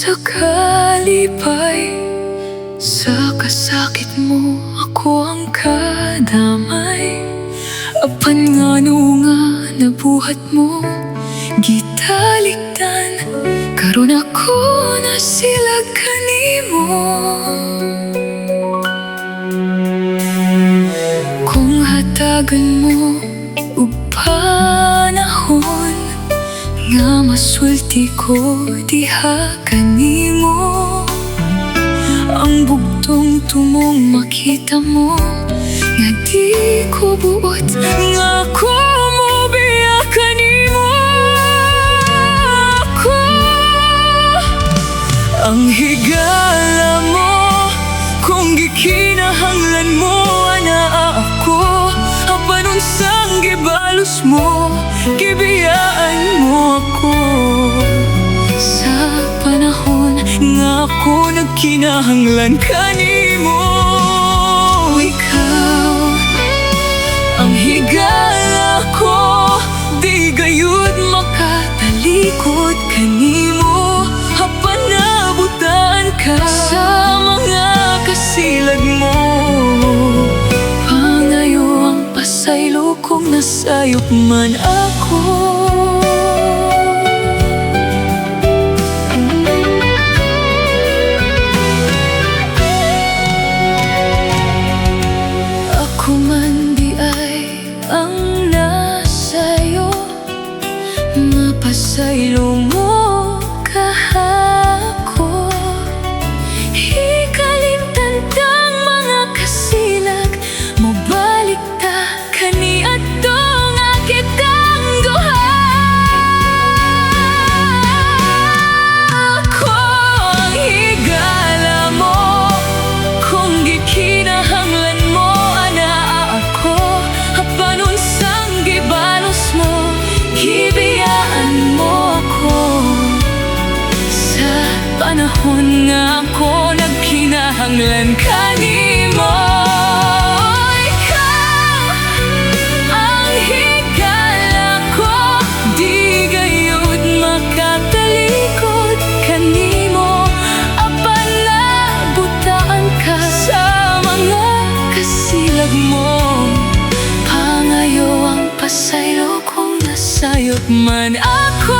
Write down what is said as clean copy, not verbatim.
sa kalipay. Sa kasakit mo ako ang kadamay. Apan nga nga nabuhat mo gitalikdan, karon ako na sila kanimo. Kung hatagan mo ug panahon nga masulti ko diha kanimo, ang bugtong tumong makita mo nga di ko buot, nga ako mo biya kanimo. Ako ang higala mo, kung gikinahanglan mo ana ako. Apan unsang gibalos mo, gibiyaan mo ako. Sa panahon nga ako nagkinahanglan kanimo, ikaw ang higala ko. Di gayud makatalikod kanimo, apan nabutan ka sa mga kasilag mo. Pangayo ang pasaylo kung nasayop man ako. Ako man di ay ang nasayo, mapasaylo mo kahako. Hikalimtan tang mga kasilag, mabalik ta kani ato nga kitang duha. Ako ang higala mo, kung gikinahanglan mo ana ako. Apan unsang gibalos mo, gibiyaan mo ako. Sa panahon nga ako nagkinahanglan kanimo, ikaw ang higala ko. Di gayud makatalikod kanimo, apan nabutaan ka sa mga kasilag mo. Pangayo ang pasaylo kung nasayop man ako.